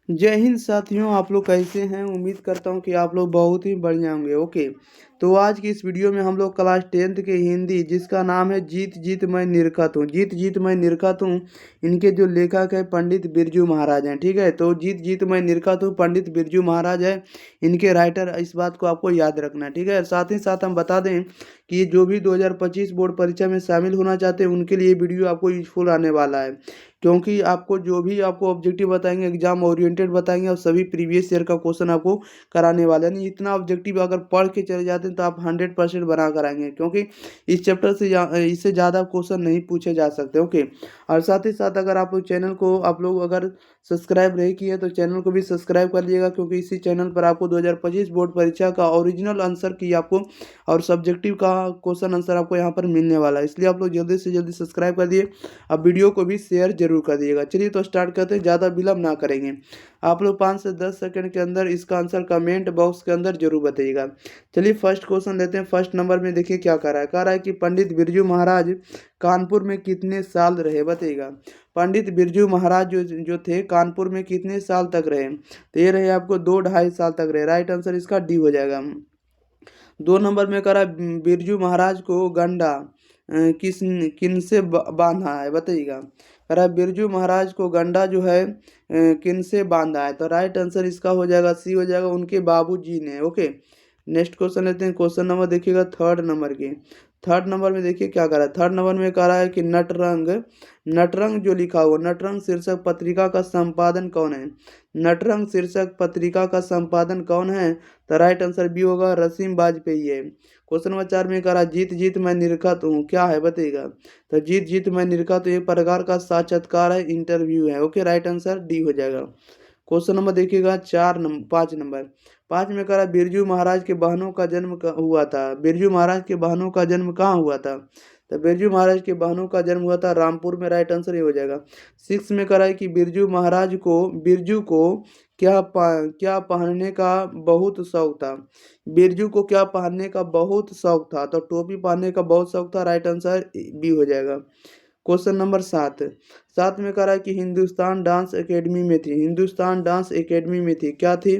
जय हिंद साथियों, आप लोग कैसे हैं। उम्मीद करता हूं कि आप लोग बहुत ही बढ़िया होंगे। ओके, तो आज की इस वीडियो में हम लोग क्लास 10th के हिंदी, जिसका नाम है जीत जीत मैं निरखत हूँ, जीत जीत मैं निरखत हूँ। इनके जो लेखक है पंडित बिरजू महाराज हैं। ठीक है, तो जीत जीत मैं निरखत हूँ पंडित बिरजू महाराज है इनके राइटर। इस बात को आपको याद रखना है। ठीक है, साथ ही साथ हम बता दें कि जो भी 2025 बोर्ड परीक्षा में शामिल होना चाहते हैं उनके लिए वीडियो आपको यूजफुल आने वाला है, क्योंकि आपको जो भी आपको ऑब्जेक्टिव बताएंगे एग्जाम ओरिएंटेड बताएंगे और सभी प्रीवियस ईयर का क्वेश्चन आपको कराने वाले हैं। नहीं, इतना ऑब्जेक्टिव अगर पढ़ के चले जाते हैं तो आप 100% बना कराएंगे, क्योंकि इस चैप्टर से इससे ज़्यादा क्वेश्चन नहीं पूछे जा सकते। ओके, और साथ ही साथ अगर आप चैनल को आप लोग अगर सब्सक्राइब नहीं किए तो चैनल को भी सब्सक्राइब कर लीजिएगा, क्योंकि इसी चैनल पर आपको 2025 बोर्ड परीक्षा का ओरिजिनल आंसर की आपको और सब्जेक्टिव का क्वेश्चन आंसर आपको यहाँ पर मिलने वाला है। इसलिए आप लोग जल्दी से जल्दी सब्सक्राइब कर दिए। अब वीडियो को भी शेयर जरूर कर दिएगा। चलिए तो स्टार्ट करते हैं, ज़्यादा विलम्ब ना करेंगे। आप लोग 5 से 10 सेकंड के अंदर इसका आंसर कमेंट बॉक्स के अंदर जरूर बताइएगा। चलिए फर्स्ट क्वेश्चन लेते हैं। फर्स्ट नंबर में देखिए क्या कह रहा है कि पंडित बिरजू महाराज कानपुर में कितने साल रहे, बताइएगा। पंडित बिरजू महाराज जो जो थे कानपुर में कितने साल तक रहे, तो ये रहे आपको 2-2.5 साल तक रहे। राइट आंसर इसका डी हो जाएगा। 2 नंबर में कह रहा है बिरजू महाराज को गंडा किस किन से बांधा है, बताइएगा। कह रहा है बिरजू महाराज को गंडा जो है किन से बांधा है, तो राइट आंसर इसका हो जाएगा सी हो जाएगा, उनके बाबूजी ने। ओके, नेक्स्ट क्वेश्चन लेते हैं। क्वेश्चन नंबर देखिएगा थर्ड नंबर की। थर्ड नंबर में देखिए क्या कह रहा है। थर्ड नंबर में कह रहा है कि नटरंग, नटरंग जो लिखा हुआ नटरंग शीर्षक पत्रिका का संपादन कौन है। नटरंग शीर्षक पत्रिका का संपादन कौन है, तो राइट आंसर बी होगा, रसीम वाजपेयी है। क्वेश्चन नंबर 4 में कह रहा जीत जीत मैं निरखत हूँ, क्या है बताइएगा। तो जीत जीत मैं निरखत हूँ एक प्रकार का साक्षात्कार है, इंटरव्यू है। ओके, राइट आंसर डी हो जाएगा। क्वेश्चन नंबर देखिएगा 5 नंबर। 5 में कह रहा बिरजू महाराज के बहनों का जन्म हुआ था। बिरजू महाराज के बहनों का जन्म कहाँ हुआ था, तो बिरजू महाराज के बहनों का जन्म हुआ था रामपुर में। राइट आंसर ये हो जाएगा। 6 में कह रहा है कि बिरजू को क्या पहनने का बहुत शौक था। बिरजू को क्या पहनने का बहुत शौक था, तो टोपी पहनने का बहुत शौक था। राइट आंसर बी हो जाएगा। Question number 7। 7 में कह रहा है कि हिंदुस्तान डांस एकेडमी में थी। हिंदुस्तान डांस एकेडमी में थी, क्या थी,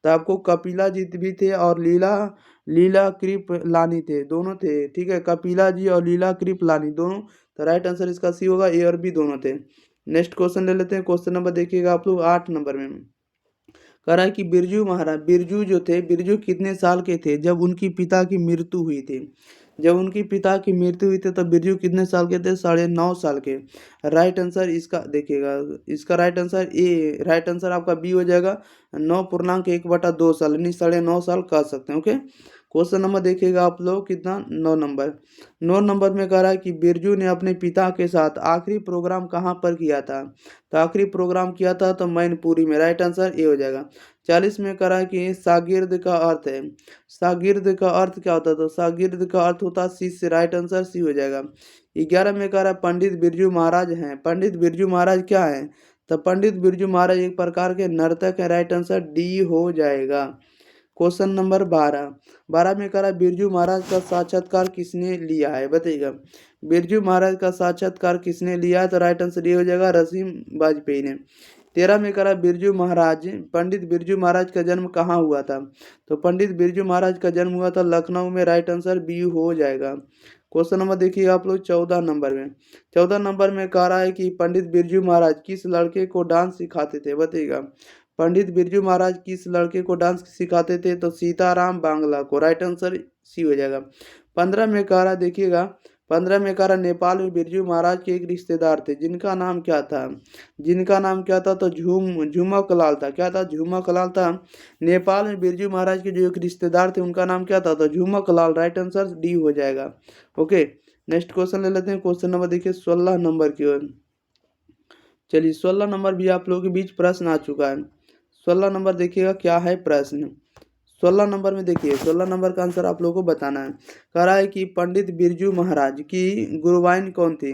तो आपको कपिला जी भी थे और लीला लीला कृपलानी थे, दोनों थे। ठीक है, कपिला जी और लीला कृपलानी दोनों। तो राइट आंसर इसका सी होगा, ए और बी दोनों थे। नेक्स्ट क्वेश्चन ले लेते हैं। क्वेश्चन नंबर देखिएगा आप लोग 8 नंबर में। कह रहा है कि बिरजू जो थे, बिरजू कितने साल के थे जब उनकी पिता की मृत्यु हुई थी। जब उनकी पिता की मृत्यु हुई थी तब बिरजू कितने साल के थे, 9.5 साल के। राइट आंसर इसका देखिएगा, इसका right answer A, right answer आपका बी हो जाएगा, 9.1/2 साल, यानी 9.5 साल कह सकते हैं। ओके, क्वेश्चन नंबर देखिएगा आप लोग कितना, 9 नंबर। 9 नंबर में कह रहा है कि बिरजू ने अपने पिता के साथ आखिरी प्रोग्राम कहाँ पर किया था, तो आखिरी प्रोग्राम किया था तो मैनपुरी में। राइट आंसर ए हो जाएगा। 40 में कह रहा है कि शागिर्द का अर्थ है, शागिर्द का अर्थ क्या होता है, तो शागिर्द का अर्थ होता है शिष्य। राइट आंसर सी हो जाएगा। 11 में कह रहा है पंडित बिरजू महाराज हैं। पंडित बिरजू महाराज क्या है, तो पंडित बिरजू महाराज एक प्रकार के नर्तक है। राइट आंसर डी हो जाएगा। Question number 12। 12 में कह रहा है बिरजू महाराज का साक्षात्कार किसने लिया है, बताइएगा। बिरजू महाराज का साक्षात्कार किसने लिया है, तो राइट आंसर ये हो जाएगा, रसीम वाजपेयी ने। 13 में कह रहा पंडित बिरजू महाराज का जन्म कहाँ हुआ था, तो पंडित बिरजू महाराज का जन्म हुआ था लखनऊ में। राइट आंसर बी हो जाएगा। क्वेश्चन नंबर देखिए आप लोग 14 नंबर में। 14 नंबर में कह रहा है कि पंडित बिरजू महाराज किस लड़के को डांस सिखाते थे, बताइएगा। पंडित बिरजू महाराज किस लड़के को डांस सिखाते थे, तो सीताराम बांग्ला को। राइट आंसर सी हो जाएगा। 15 में कह रहा देखिएगा, 15 में कह रहा नेपाल में बिरजू महाराज के एक रिश्तेदार थे जिनका नाम क्या था, जिनका नाम क्या था, तो झुमक लाल था। क्या था, झुमक लाल था। नेपाल में बिरजू महाराज के जो एक रिश्तेदार थे उनका नाम क्या था, तो झुमक लाल। राइट आंसर डी हो जाएगा। ओके, नेक्स्ट क्वेश्चन ले लेते हैं। क्वेश्चन नंबर देखिए 16 नंबर की ओर। चलिए 16 नंबर भी आप लोगों के बीच प्रश्न आ चुका है। 16 नंबर देखिएगा क्या है प्रश्न। 16 नंबर में देखिए, 16 नंबर का आंसर आप लोगों को बताना है। कह रहा है कि पंडित बिरजू महाराज की गुरुवाइन कौन थी।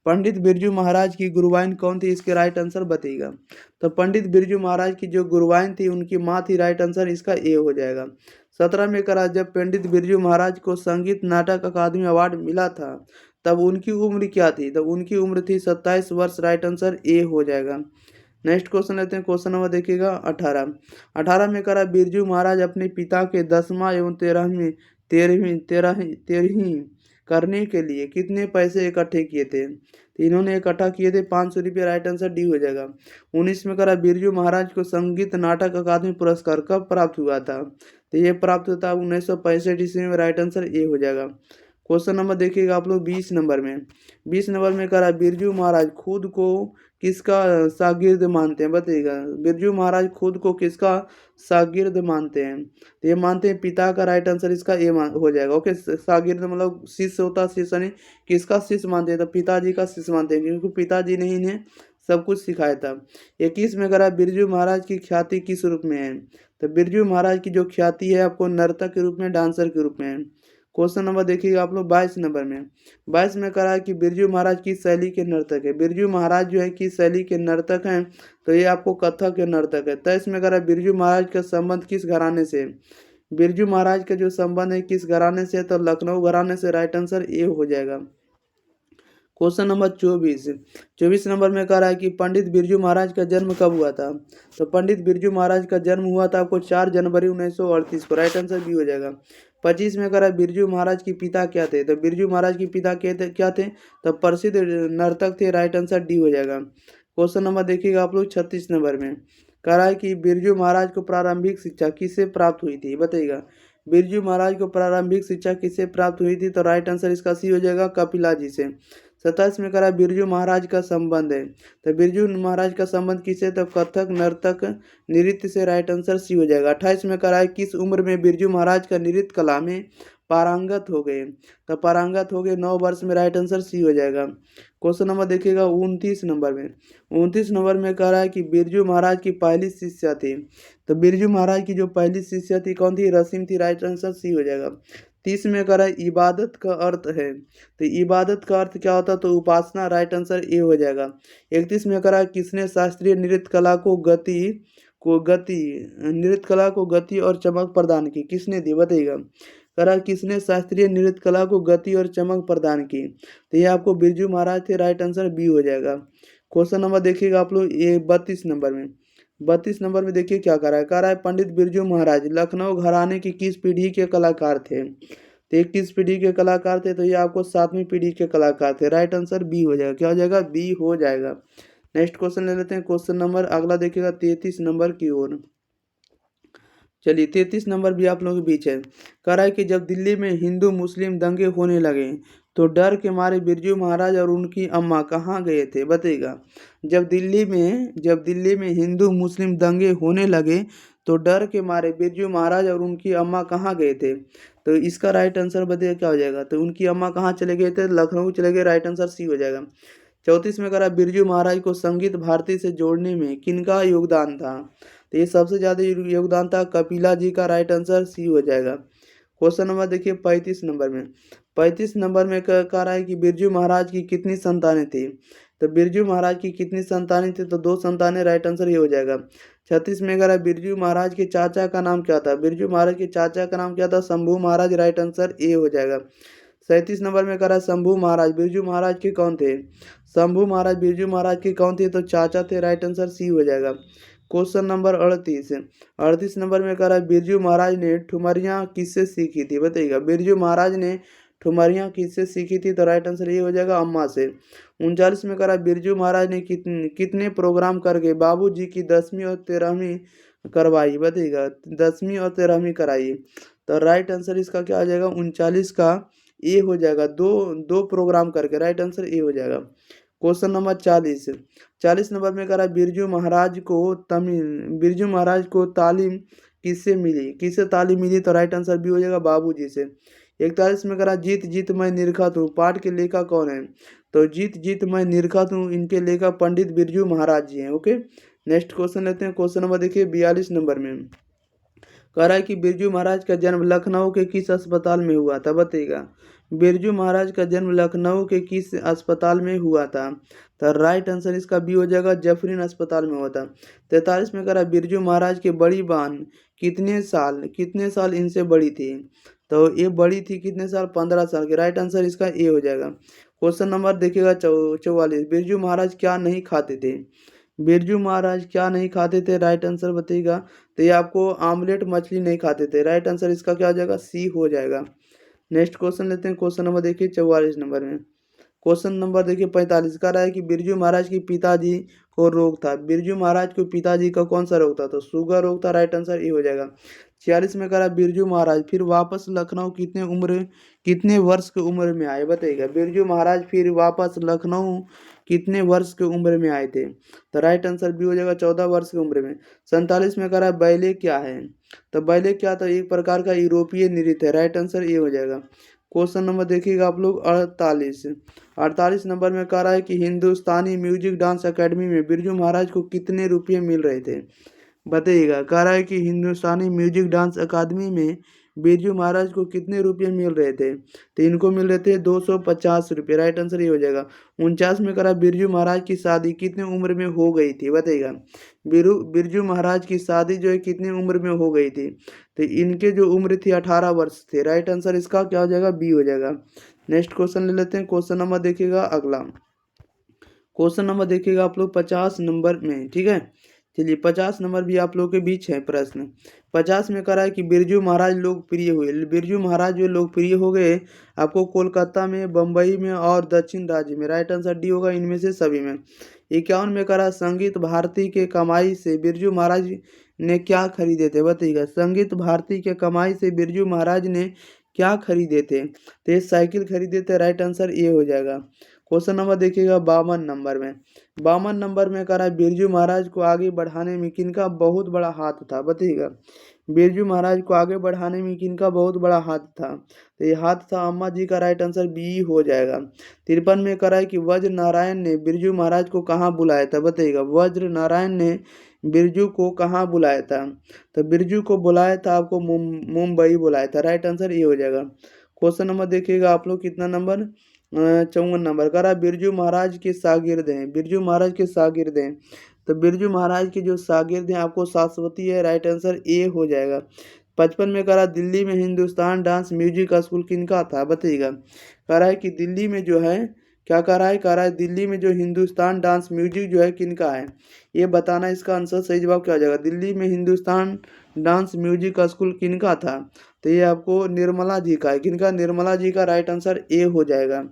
पंडित बिरजू महाराज की गुरुवाइन कौन थी, इसके राइट आंसर बताइएगा। तो पंडित बिरजू महाराज की जो गुरुवाइन थी उनकी माँ थी। राइट आंसर इसका ए हो जाएगा। 17 में कह रहा जब पंडित बिरजू महाराज को संगीत नाटक अकादमी अवार्ड मिला था तब उनकी उम्र क्या थी, तब उनकी उम्र थी 27 वर्ष। राइट आंसर ए हो जाएगा। नेक्स्ट क्वेश्चन लेते हैं। क्वेश्चन नंबर देखिएगा 18। 18 में करा बिरजू महाराज अपने पिता के 10वां एवं 13वीं करने के लिए कितने पैसे इकट्ठे किए थे। तो इन्होंने इकट्ठा किए थे 500 रुपये। राइट आंसर डी हो जाएगा। 19 में करा बिरजू महाराज को संगीत नाटक अकादमी पुरस्कार कब प्राप्त हुआ था। तो ये प्राप्त होता है 1965 ईस्वी में। राइट आंसर ए हो जाएगा। क्वेश्चन नंबर देखिएगा आप लोग 20 नंबर में। 20 नंबर में करा बिरजू महाराज खुद को किसका शागिर्द मानते हैं, बताइएगा। बिरजू महाराज खुद को किसका शागिर्द मानते हैं। तो ये मानते हैं पिता का। राइट आंसर इसका ए हो जाएगा। ओके, शागिर्द मतलब शिष्य होता है, शिष्य नहीं, किसका शिष्य मानते हैं तो पिताजी का शिष्य मानते हैं, क्योंकि पिताजी ने इन्हें सब कुछ सिखाया था। 21 में करा बिरजू महाराज की ख्याति किस रूप में है। तो बिरजू महाराज की जो ख्याति है आपको नर्तक के रूप में, डांसर के रूप में है। क्वेश्चन नंबर देखिएगा आप लोग 22 नंबर में। 22 में करा है कि बिरजू महाराज किस शैली के नर्तक है। बिरजू महाराज जो है किस शैली के नर्तक हैं, तो ये आपको कथक के नर्तक है। 23 में करा बिरजू महाराज का संबंध किस घराने से। बिरजू महाराज का जो संबंध है किस घराने से, तो लखनऊ घराने से। राइट आंसर ए हो जाएगा। Question number 24। 24 नंबर में कह रहा है कि पंडित बिरजू महाराज का जन्म कब हुआ था। तो पंडित बिरजू महाराज का जन्म हुआ था आपको 4 जनवरी 1938 को। राइट आंसर बी हो जाएगा। 25 में कह रहा है बिरजू महाराज के पिता क्या थे। तो बिरजू महाराज के पिता क्या थे, तो प्रसिद्ध नर्तक थे। राइट आंसर डी हो जाएगा। क्वेश्चन नंबर देखिएगा आप लोग 36 नंबर में। कह रहा है कि बिरजू महाराज को प्रारंभिक शिक्षा किससे प्राप्त हुई थी, बताइएगा। बिरजू महाराज को प्रारंभिक शिक्षा किससे प्राप्त हुई थी, तो राइट आंसर इसका सी हो जाएगा, कपिला जी से। 27 में करा बिरजू महाराज का संबंध है। तो बिरजू महाराज का संबंध किससे, तो कथक नर्तक नृत्य से। राइट आंसर सी हो जाएगा। 28 में करा है किस उम्र में बिरजू महाराज का नृत्य कला में पारंगत हो गए। तो पारंगत हो गए 9 वर्ष में। राइट आंसर सी हो जाएगा। क्वेश्चन नंबर देखिएगा 29 नंबर में। 29 नंबर में कह रहा है कि बिरजू महाराज की पहली शिष्या थी। तो बिरजू महाराज की जो पहली शिष्या थी कौन थी, रसीम थी। राइट आंसर सी हो जाएगा। 30 में कह रहा है इबादत का अर्थ है। तो इबादत का अर्थ क्या होता है, तो उपासना। राइट आंसर ए हो जाएगा। 31 में कह रहा है किसने शास्त्रीय नृत्य कला को गति और चमक प्रदान की, किसने दी, बताइएगा। कह रहा है किसने शास्त्रीय नृत्य कला को गति और चमक प्रदान की। तो ये आपको बिरजू महाराज थे। राइट आंसर बी हो जाएगा। क्वेश्चन नंबर देखिएगा आप लोग ये 32 नंबर में। 32 नंबर में देखिए क्या कह रहा है पंडित बिरजू महाराज लखनऊ घराने की किस पीढ़ी के कलाकार थे। तो ये किस पीढ़ी के कलाकार थे, तो ये आपको 7वीं पीढ़ी के कलाकार थे। राइट आंसर बी हो जाएगा। क्या हो जाएगा, बी हो जाएगा। नेक्स्ट क्वेश्चन ले लेते हैं। क्वेश्चन नंबर अगला देखिएगा 33 नंबर की ओर। चलिए 33 नंबर भी आप लोगों के बीच है। कह रहा है कि जब दिल्ली में हिंदू मुस्लिम दंगे होने लगे तो डर के मारे बिरजू महाराज और उनकी अम्मा कहाँ गए थे, बताइएगा। जब दिल्ली में हिंदू मुस्लिम दंगे होने लगे तो डर के मारे बिरजू महाराज और उनकी अम्मा कहाँ गए थे। तो इसका राइट आंसर बताइए क्या हो जाएगा। तो उनकी अम्मा कहाँ चले गए थे, लखनऊ चले गए। राइट आंसर सी हो जाएगा। 34 में कह रहा है बिरजू महाराज को संगीत भारती से जोड़ने में किनका योगदान था। तो ये सबसे ज़्यादा योगदान था कपिला जी का। राइट आंसर सी हो जाएगा। क्वेश्चन नंबर देखिए 35 नंबर में। 35 नंबर में कह रहा है कि बिरजू महाराज की कितनी संतानें थी। तो बिरजू महाराज की कितनी संतानें थी, तो 2 संतानें। राइट आंसर ये हो जाएगा। 36 में कह रहा है बिरजू महाराज के चाचा का नाम क्या था। बिरजू महाराज के चाचा का नाम क्या था, शंभू महाराज। राइट आंसर ए हो जाएगा। 37 नंबर में कह रहा है शंभू महाराज बिरजू महाराज के कौन थे। शंभू महाराज बिरजू महाराज के कौन थे, तो चाचा थे। राइट आंसर सी हो जाएगा। क्वेश्चन नंबर 38 नंबर में कह रहा है बिरजू महाराज ने ठुमरियाँ किससे सीखी थी, बताइएगा। बिरजू महाराज ने ठुमरियाँ किससे सीखी थी, तो राइट आंसर ये हो जाएगा, अम्मा से। 39 में कह रहा है बिरजू महाराज ने कितने प्रोग्राम करके बाबू जी की 10वीं और 13वीं करवाई, बताइएगा। 10वीं और 13वीं कराई। तो राइट आंसर इसका क्या आ जाएगा, 39 का ए हो जाएगा। दो प्रोग्राम करके। राइट आंसर ए हो जाएगा। क्वेश्चन नंबर 40 नंबर में कह रहा है बिरजू महाराज को तालीम किससे तालीम मिली, तो राइट आंसर बी हो जाएगा, बाबू जी से। 41 में कह रहा है जीत जीत मैं निरखत हूँ पाठ के लेखक कौन है। तो जीत जीत मैं निरखत हूँ इनके लेखक पंडित बिरजू महाराज जी हैं। ओके, नेक्स्ट क्वेश्चन लेते हैं। क्वेश्चन नंबर देखिए 42 नंबर में। कह रहा है कि बिरजू महाराज का जन्म लखनऊ के किस अस्पताल में हुआ था, बताइएगा। बिरजू महाराज का जन्म लखनऊ के किस अस्पताल में हुआ था, तो राइट आंसर इसका बी हो जाएगा, जफरीन अस्पताल में हुआ था। 43 में कह रहा है बिरजू महाराज की बड़ी बहन कितने साल इनसे बड़ी थी, तो ये बड़ी थी कितने साल, 15 साल के। राइट आंसर इसका ए हो जाएगा। क्वेश्चन नंबर देखिएगा 44। बिरजू महाराज क्या नहीं खाते थे। बिरजू महाराज क्या नहीं खाते थे, राइट आंसर बताइएगा। तो ये आपको आमलेट मछली नहीं खाते थे, राइट आंसर इसका क्या हो जाएगा, सी हो जाएगा। नेक्स्ट क्वेश्चन लेते हैं, क्वेश्चन नंबर देखिए 44 नंबर में। क्वेश्चन नंबर देखिए 45 का रहा है कि बिरजू महाराज के पिताजी को रोग था। बिरजू महाराज के पिताजी का कौन सा रोग था, तो शुगर रोग था, राइट आंसर ये हो जाएगा। 46 में करा बिरजू महाराज फिर वापस लखनऊ कितने वर्ष की उम्र में आए, बताइएगा। बिरजू महाराज फिर वापस लखनऊ कितने वर्ष की उम्र में आए थे, तो राइट आंसर बी हो जाएगा, 14 वर्ष की उम्र में। 47 में करा बैले क्या है, तो बैले क्या था, एक प्रकार का यूरोपीय नृत्य है, राइट आंसर ये हो जाएगा। क्वेश्चन नंबर देखिएगा आप लोग 48 नंबर में कह रहा है कि हिंदुस्तानी म्यूजिक डांस एकेडमी में बिरजू महाराज को कितने रुपये मिल रहे थे, बताइएगा। कह रहा है कि हिंदुस्तानी म्यूजिक डांस अकादमी में बिरजू महाराज को कितने रुपये मिल रहे थे, तो इनको मिल रहे थे 250 रुपये, राइट आंसर ये हो जाएगा। 49 में करा बिरजू महाराज की शादी कितनी उम्र में हो गई थी, बताइएगा। बिरजू महाराज की शादी जो है कितनी उम्र में हो गई थी, तो इनके जो उम्र थी 18 वर्ष थे, राइट आंसर इसका क्या हो जाएगा, बी हो जाएगा। नेक्स्ट क्वेश्चन ले लेते हैं, क्वेश्चन नंबर देखिएगा अगला। क्वेश्चन नंबर देखिएगा आप लोग 50 नंबर में, ठीक है। चलिए 50 नंबर भी आप लोगों के बीच है प्रश्न। 50 में करा है कि बिरजू महाराज लोकप्रिय हुए। बिरजू महाराज जो लोकप्रिय हो गए आपको कोलकाता में, बम्बई में और दक्षिण राज्य में, राइट आंसर डी होगा इनमें से सभी में। 51 में करा संगीत भारती के कमाई से बिरजू महाराज ने क्या खरीदे थे, बताइएगा। संगीत भारती के कमाई से बिरजू महाराज ने क्या खरीदे थे, तो ये साइकिल खरीदे थे, राइट आंसर ये हो जाएगा। क्वेश्चन नंबर देखिएगा 52 नंबर में। 52 नंबर में कह रहा है बिरजू महाराज को आगे बढ़ाने में किनका बहुत बड़ा हाथ था, बताइएगा। बिरजू महाराज को आगे बढ़ाने में किनका बहुत बड़ा हाथ था, तो ये हाथ था अम्मा जी का, राइट आंसर बी हो जाएगा। 53 में कह रहा है कि वज्र नारायण ने बिरजू महाराज को कहाँ बुलाया था, बताइएगा। वज्र नारायण ने बिरजू को कहाँ बुलाया था, तो बिरजू को बुलाया था आपको मुंबई बुलाया था, राइट आंसर ये हो जाएगा। क्वेश्चन नंबर देखिएगा आप लोग कितना नंबर, 54 नंबर का रहा बिरजू महाराज के शागिर्द हैं। बिरजू महाराज के शागिर्द हैं, तो बिरजू महाराज के जो शागिर्द हैं आपको शाश्वती है, राइट आंसर ए हो जाएगा। 55 में कह रहा दिल्ली में हिंदुस्तान डांस म्यूजिक स्कूल किनका था, बताइएगा। कह रहा है कि दिल्ली में जो है क्या कह रहा है दिल्ली में जो हिंदुस्तान डांस म्यूजिक जो है किनका है, ये बताना। इसका आंसर सही जवाब क्या हो जाएगा, दिल्ली में हिंदुस्तान डांस म्यूजिक स्कूल किनका था, तो ये आपको निर्मला जी का है, किनका, निर्मला जी का, राइट आंसर ए हो जाएगा।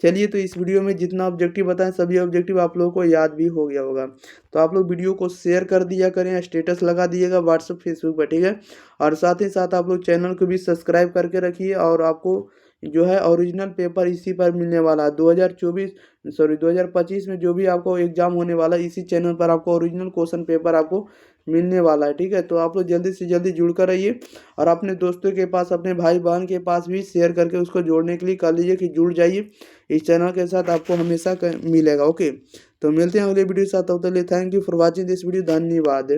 चलिए तो इस वीडियो में जितना ऑब्जेक्टिव बताएं सभी ऑब्जेक्टिव आप लोगों को याद भी हो गया होगा, तो आप लोग वीडियो को शेयर कर दिया करें, स्टेटस लगा दिएगा व्हाट्सएप फेसबुक पर, ठीक है। और साथ ही साथ आप लोग चैनल को भी सब्सक्राइब करके रखिए, और आपको जो है ओरिजिनल पेपर इसी पर मिलने वाला है। 2025 में जो भी आपको एग्जाम होने वाला है इसी चैनल पर आपको ओरिजिनल क्वेश्चन पेपर आपको मिलने वाला है, ठीक है। तो आप लोग जल्दी से जल्दी जुड़ कर रहिए, और अपने दोस्तों के पास, अपने भाई बहन के पास भी शेयर करके उसको जोड़ने के लिए कर लीजिए कि जुड़ जाइए इस चैनल के साथ, आपको हमेशा मिलेगा। ओके, तो मिलते हैं अगले वीडियो के साथ, तब तक के लिए thank you for watching this video, धन्यवाद।